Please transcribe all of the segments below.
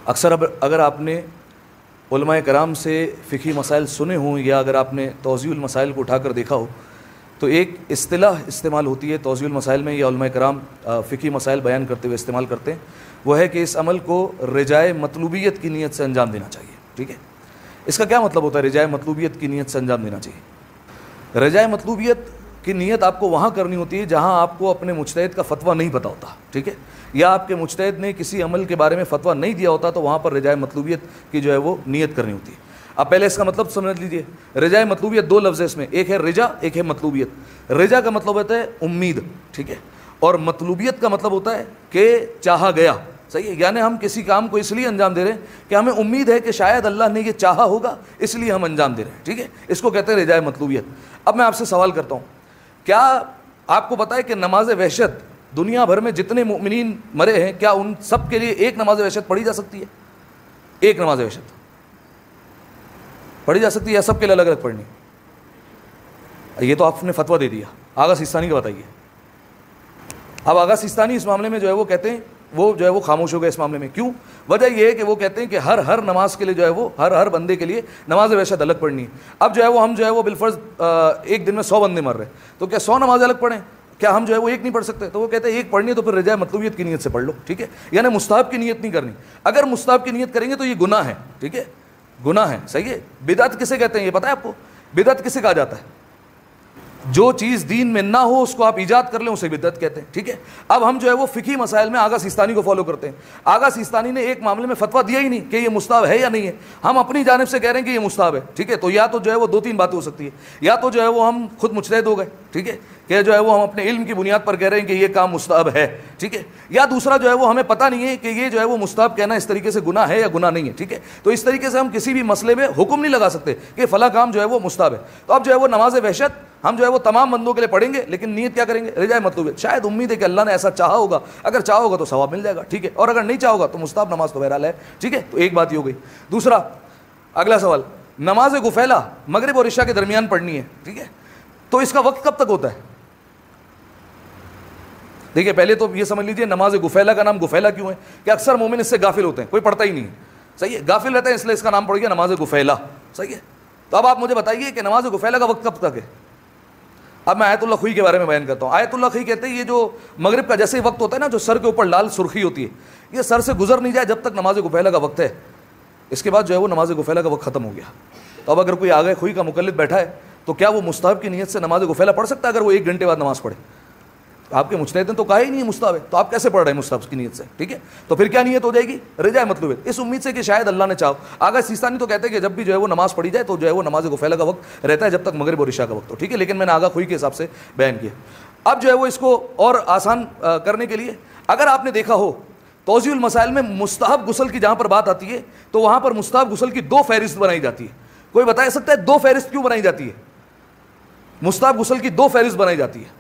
اکثر اگر آپ نے علماء کرام سے فقہی مسائل سنے ہوں یا اگر آپ نے توضیح المسائل کو اٹھا کر دیکھا ہو تو ایک اصطلاح استعمال ہوتی ہے توضیح المسائل میں، یا علماء کرام فقہی مسائل بیان کرتے ہوئے استعمال کرتے ہیں، وہ ہے کہ اس عمل کو رجائے مطلوبیت کی نیت سے انجام دینا چاہیے. ٹھیک ہے، اس کا کیا مطلب ہوتا ہے رجائے مطلوبیت کی نیت سے انجام دینا چاہیے؟ رجائے مطلوبیت کی نیت آپ کو وہاں کرنی ہوتی ہے جہاں آپ کو اپنے مجتہد کا فتویٰ نہیں پتہ ہوتا. ٹھیک ہے، یا آپ کے مجتہد نے کسی عمل کے بارے میں فتویٰ نہیں دیا ہوتا تو وہاں پر رجائے مطلوبیت کی جو ہے وہ نیت کرنی ہوتی ہے. اب پہلے اس کا مطلب سمجھ لیجئے. رجائے مطلوبیت دو لفظ ہے اس میں، ایک ہے رجا، ایک ہے مطلوبیت. رجا کا مطلب ہوتا ہے امید، ٹھیک ہے، اور مطلوبیت کا مطلب ہوتا ہے کہ چاہا گیا. صحیح ہے، یعنی ہم کسی کام کو اس لیے انجام دے رہے ہیں کہ ہمیں امید ہے کہ شاید اللہ نے یہ چاہا ہوگا، اس لیے ہم انجام دے رہے ہیں. ٹھیک ہے، اس کو کہتے ہیں رجائے مطلوبیت. اب میں آپ سے سوال کرتا ہوں، کیا آپ کو پتہ ہے کہ نماز وحشت دنیا بھر میں جتنے مومنین مرے ہیں کیا ان سب کے لیے ایک نماز وحشت پڑھی جا سکتی ہے؟ ایک نماز وحشت پڑھی جا سکتی ہے یا سب کے لیے الگ الگ پڑھنی؟ یہ تو آپ نے فتویٰ دے دیا. آغا سیستانی کا بتائیے. اب آغا سیستانی اس معاملے میں جو ہے وہ کہتے ہیں وہ خاموش ہو گئے اس معاملے میں. کیوں؟ وجہ یہ ہے کہ وہ کہتے ہیں کہ ہر نماز کے لیے جو ہے وہ ہر بندے کے لیے نماز وحشت الگ پڑھنی ہے. اب جو ہے وہ ہم جو ہے وہ بالفرض ایک دن میں 100 بندے مر رہے ہیں تو کیا 100 نمازیں الگ پڑھیں؟ کیا ہم جو ہے وہ ایک نہیں پڑھ سکتے؟ تو وہ کہتے ہیں ایک پڑھنی ہے تو پھر رجائے مطلوبیت کی نیت سے پڑھ لو. ٹھیک ہے، یعنی مستحب کی نیت نہیں کرنی. اگر مستحب کی نیت کریں گے تو یہ گناہ ہے. ٹھیک ہے، گناہ ہے. صحیح ہے. بدعت کسے کہتے ہیں یہ پتہ ہے آپ کو؟ بدعت کسے کہا جاتا ہے؟ جو چیز دین میں نہ ہو اس کو آپ ایجاد کر لیں اسے بدعت کہتے ہیں. ٹھیک ہے، اب ہم جو ہے وہ فقہی مسائل میں آغا سیستانی کو فالو کرتے ہیں. آغا سیستانی نے ایک معاملے میں فتویٰ دیا ہی نہیں کہ یہ مستحب ہے یا نہیں ہے. ہم اپنی جانب سے کہہ رہے ہیں کہ یہ مستحب ہے. ٹھیک ہے، تو یا تو جو ہے وہ دو تین باتیں ہو سکتی ہے. یا تو جو ہے وہ ہم خود مجتہد ہو گئے، ٹھیک ہے، کہ جو ہے وہ ہم اپنے علم کی بنیاد پر کہہ رہے ہیں کہ یہ کام مستحب ہے. ٹھیک ہے، یا دوسرا جو ہے وہ ہمیں پتہ نہیں ہے کہ یہ جو ہے وہ مستحب کہنا اس طریقے سے گناہ ہے یا گناہ نہیں ہے. ٹھیک ہے، تو اس طریقے سے ہم کسی بھی مسئلے میں حکم نہیں لگا سکتے کہ فلاں کام جو ہے وہ مستحب ہے. تو اب جو ہے وہ نماز وحشت ہم جو ہے وہ تمام بندوں کے لیے پڑھیں گے، لیکن نیت کیا کریں گے؟ رجائے مطلوبیت. شاید امید ہے کہ اللہ نے ایسا چاہا ہوگا، اگر چاہا ہوگا تو ثواب مل جائے گا. ٹھیک ہے، اور اگر نہیں چاہا ہوگا تو مستحب نماز تو بہرحال ہے. ٹھیک ہے، تو ایک بات یہ ہو گئی. دوسرا اگلا سوال، نماز غفیلہ مغرب اور عشاء کے درمیان پڑھنی ہے. ٹھیک ہے، تو اس کا وقت کب تک ہوتا ہے؟ دیکھیے پہلے تو یہ سمجھ لیجیے نماز غفیلہ کا نام غفیلہ کیوں ہے کہ اکثر مومن اس سے غافل ہوتے ہیں، کوئی پڑھتا ہی نہیں ہے. صحیح ہے، غافل رہتا ہے اس لیے اس کا نام پڑ گیا نماز غفیلہ. صحیح ہے، تو اب آپ مجھے بتائیے کہ نماز غفیلہ کا وقت کب تک ہے؟ اب میں آیت اللہ خوئی کے بارے میں بیان کرتا ہوں. آیت اللہ خوئی کہتے ہیں یہ جو مغرب کا جیسے وقت ہوتا ہے نا، جو سر کے اوپر لال سرخی ہوتی ہے، یہ سر سے گزر نہیں جائے جب تک نماز غفیلہ کا وقت ہے. اس کے بعد جو ہے وہ نماز غفیلہ کا وقت ختم ہو گیا. تو اب اگر کوئی آگے خوئی کا مقلد بیٹھا ہے تو کیا وہ مستحب کی نیت سے نماز غفیلہ پڑھ سکتا ہے اگر وہ 1 گھنٹے بعد نماز پڑھے؟ آپ کے مجتہد نے تو کہا ہی نہیں ہے مستحب ہے، تو آپ کیسے پڑھ رہے ہیں مستحب کی نیت سے؟ ٹھیک ہے، تو پھر کیا نیت ہو جائے گی؟ رجائے مطلوبیت، اس امید سے کہ شاید اللہ نے چاہو. آغا سیستانی تو کہتے ہیں کہ جب بھی جو ہے وہ نماز پڑھی جائے تو جو ہے وہ نماز غفیلہ کا وقت رہتا ہے جب تک مغرب اور عشاء کا وقت ہو. ٹھیک ہے، لیکن میں نے آغا خوئی کے حساب سے بیان کیا. اب جو ہے وہ اس کو اور آسان کرنے کے لیے اگر آپ نے دیکھا ہو توضیح المسائل میں مستحب غسل کی جہاں پر بات آتی ہے تو وہاں پر مستحب غسل کی 2 فہرست بنائی جاتی ہے. کوئی بتا سکتا ہے 2 فہرست کیوں بنائی جاتی ہے؟ مستحب غسل کی 2 فہرست بنائی جاتی ہے.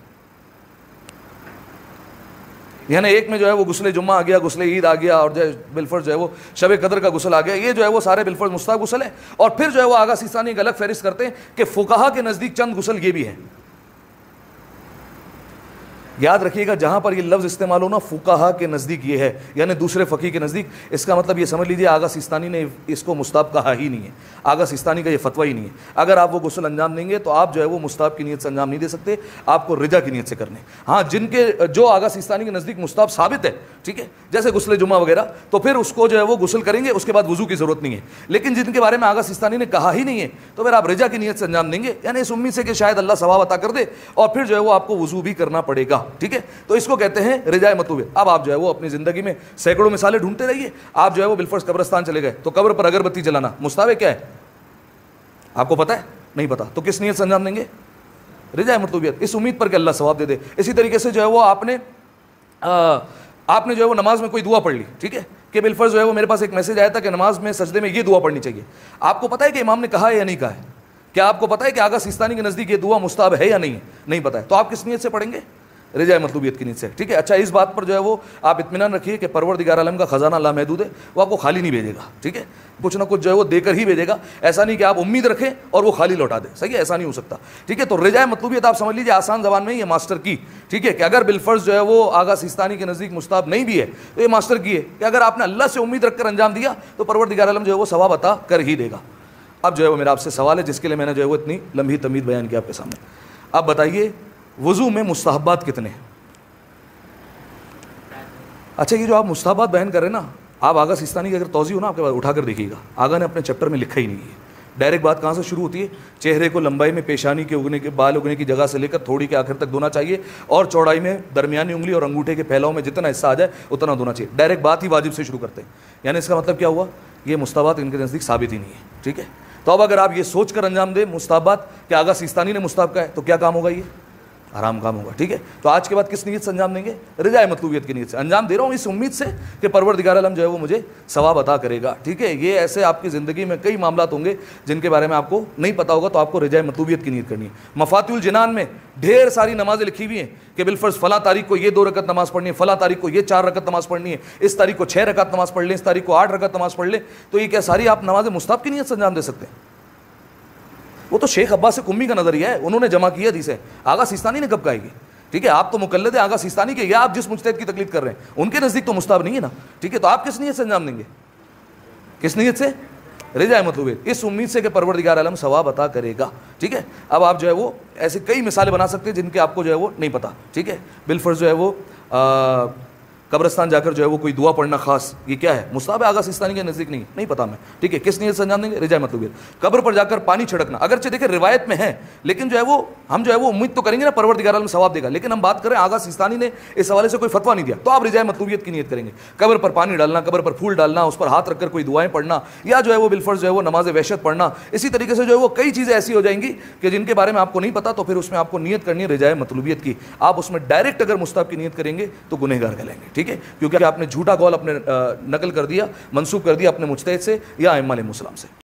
یعنی ایک میں جو ہے وہ غسل جمعہ آ گیا، غسل عید آ گیا، اور جو ہے بالفرض جو ہے وہ شب قدر کا غسل آ گیا. یہ جو ہے وہ سارے بالفرض مستحب غسل ہے. اور پھر جو ہے وہ آغا سیستانی ایک الگ فہرست کرتے ہیں کہ فقہا کے نزدیک چند غسل یہ بھی ہیں. یاد رکھیے گا جہاں پر یہ لفظ استعمال ہونا فقہا کے نزدیک یہ ہے، یعنی دوسرے فقیہ کے نزدیک، اس کا مطلب یہ سمجھ لیجیے آغا سیستانی نے اس کو مستحب کہا ہی نہیں ہے. آغا سیستانی کا یہ فتویٰ ہی نہیں ہے. اگر آپ وہ غسل انجام دیں گے تو آپ جو ہے وہ مستحب کی نیت سے انجام نہیں دے سکتے، آپ کو رجا کی نیت سے کرنے. ہاں جن کے جو آغا سیستانی کے نزدیک مستحب ثابت ہے، ٹھیک ہے، جیسے غسل جمعہ وغیرہ، تو پھر اس کو جو ہے وہ غسل کریں گے، اس کے بعد وضو کی ضرورت نہیں ہے. لیکن جن کے بارے میں آغا سیستانی نے کہا ہی نہیں ہے تو پھر آپ رجا کی نیت سے انجام دیں گے، یعنی اس امید سے کہ شاید اللہ ثواب عطا کر دے، اور پھر جو ہے وہ آپ کو وضو بھی کرنا پڑے گا. ٹھیک ہے، تو اس کو کہتے ہیں رجائے مطلوبیت. اب آپ جو ہے وہ اپنی زندگی میں سینکڑوں مثالیں ڈھونڈتے رہیے. آپ جو ہے وہ بالفرض قبرستان چلے گئے تو قبر پر اگربتی جلانا مستحب کیا ہے؟ آپ کو پتہ ہے؟ نہیں پتہ. تو کس نیت سے انجام دیں گے؟ رجائے مطلوبیت، اس امید پر کہ اللہ ثواب دے دے. اسی طریقے سے جو ہے وہ آپ نے جو ہے وہ نماز میں کوئی دعا پڑھ لی، ٹھیک ہے، کہ بالفرض جو ہے وہ میرے پاس ایک میسج آیا تھا کہ نماز میں سجدے میں یہ دعا پڑھنی چاہیے. آپ کو پتہ ہے کہ امام نے کہا ہے یا نہیں کہا ہے؟ کیا آپ کو پتہ ہے کہ آغا سیستانی کے نزدیک یہ دعا مستحب ہے یا نہیں ہے؟ نہیں پتہ ہے. تو آپ کس نیت سے پڑھیں گے؟ رجائے مطلوبیت کی نیت سے, ٹھیک ہے. اچھا اس بات پر جو ہے وہ آپ اطمینان رکھیے کہ پروردگار عالم کا خزانہ لامحدود ہے, وہ آپ کو خالی نہیں بھیجے گا, ٹھیک ہے. کچھ نہ کچھ جو ہے وہ دے کر ہی بھیجے گا. ایسا نہیں کہ آپ امید رکھیں اور وہ خالی لوٹا دے, صحیح ہے, ایسا نہیں ہو سکتا, ٹھیک ہے. تو رجائے مطلوبیت آپ سمجھ لیجیے آسان زبان میں یہ ماسٹر کی, ٹھیک ہے, کہ اگر بالفرض جو ہے وہ آغا سیستانی کے نزدیک مستحب نہیں بھی ہے تو یہ ماسٹر کی ہے کہ اگر آپ نے اللہ سے امید رکھ کر انجام دیا تو پروردگار عالم جو ہے وہ ثواب عطا کر ہی دے گا. اب جو ہے وہ میرا آپ سے سوال ہے جس کے لیے میں نے جو ہے وہ اتنی لمبی تمہید بیان کیا آپ کے سامنے. اب بتائیے وضو میں مستحبات کتنے ہیں؟ اچھا یہ جو آپ مستحبات بیان کر رہے ہیں نا, آپ آغا سیستانی کی اگر توضیح ہو نا آپ کے پاس اٹھا کر دیکھیے گا, آغا نے اپنے چیپٹر میں لکھا ہی نہیں ہے. ڈائریکٹ بات کہاں سے شروع ہوتی ہے؟ چہرے کو لمبائی میں پیشانی کے اگنے کے بال اگنے کی جگہ سے لے کر تھوڑی کے آخر تک دھونا چاہیے, اور چوڑائی میں درمیانی انگلی اور انگوٹھے کے پھیلاؤ میں جتنا حصہ آ جائے اتنا دھونا چاہیے. ڈائریکٹ بات ہی واجب سے شروع کرتے ہیں, یعنی اس کا مطلب کیا ہوا, یہ مستحبات ان کے نزدیک ثابت ہی نہیں ہے, ٹھیک ہے. تو اب اگر آپ یہ سوچ کر انجام دیں مستحبات کہ آغا سیستانی نے مستحب کا ہے تو کیا کام ہوگا, یہ حرام کام ہوگا, ٹھیک ہے. تو آج کے بعد کس نیت سے انجام دیں گے؟ رجائے مطلوبیت کی نیت سے انجام دے رہا ہوں, اس امید سے کہ پروردگار عالم جو ہے وہ مجھے ثواب عطا کرے گا, ٹھیک ہے. یہ ایسے آپ کی زندگی میں کئی معاملات ہوں گے جن کے بارے میں آپ کو نہیں پتا ہوگا, تو آپ کو رجائے مطلوبیت کی نیت کرنی ہے. مفاتیح الجنان میں ڈھیر ساری نمازیں لکھی ہوئی ہیں کہ بالفرض فلاں تاریخ کو یہ 2 رکعت نماز پڑھنی ہے, فلاں تاریخ کو یہ 4 رکعت نماز پڑھنی ہے, اس تاریخ کو 6 رکعت نماز پڑھ لیں, اس تاریخ کو 8 رکعت نماز پڑھ لیں. تو یہ کیا ساری آپ نماز مستحب کی نیت سے انجام دے سکتے ہیں؟ وہ تو شیخ عباس قمی کا نظریہ ہے, انہوں نے جمع کیا حدیثیں. آغا سیستانی نے کب کہا ہے؟ ٹھیک ہے, آپ تو مقلد ہیں آغا سیستانی کے, یا آپ جس مجتہد کی تقلید کر رہے ہیں ان کے نزدیک تو مستحب نہیں ہے نا, ٹھیک ہے. تو آپ کس نیت سے انجام دیں گے؟ کس نیت سے؟ رجائے مطلوبیت, اس امید سے کہ پروردگار عالم ثواب عطا کرے گا, ٹھیک ہے. اب آپ جو ہے وہ ایسی کئی مثالیں بنا سکتے ہیں جن کے آپ کو جو ہے وہ نہیں پتا, ٹھیک ہے. بالفرض جو ہے وہ قبرستان جا کر جو ہے وہ کوئی دعا پڑھنا خاص, یہ کیا ہے؟ مستحب ہے, آغا سیستانی کے نزدیک نہیں پتا میں, ٹھیک ہے. کس نیت سے انجام دیں گے؟ رجائے مطلوبیت. قبر پر جا کر پانی چھڑکنا, اگرچہ دیکھیں روایت میں ہے, لیکن جو ہے وہ ہم جو ہے وہ امید تو کریں گے نا پروردگار عالم ثواب دے گا, لیکن ہم بات کریں آغا سیستانی نے اس حوالے سے کوئی فتویٰ نہیں دیا, تو آپ رجائے مطلوبیت کی نیت کریں گے. قبر پر پانی ڈالنا, قبر پر پھول ڈالنا, اس پر ہاتھ رکھ کر کوئی دعائیں پڑھنا, یا جو ہے وہ بالفرض جو ہے وہ نماز وحشت پڑھنا, اسی طریقے سے جو ہے وہ کئی چیزیں ایسی ہو جائیں گی کہ جن کے بارے میں آپ کو نہیں پتا, تو پھر اس میں آپ کو نیت کرنی ہے رجائے مطلوبیت کی. آپ اس میں ڈائریکٹ اگر مستحب کی نیت کریں گے تو گنہگار کہلائیں گے, ٹھیک ہے, کیونکہ آپ نے جھوٹا قول اپنے نقل کر دیا, منسوب کر دیا اپنے مجتہد سے یا ائمہ علیہم السلام سے.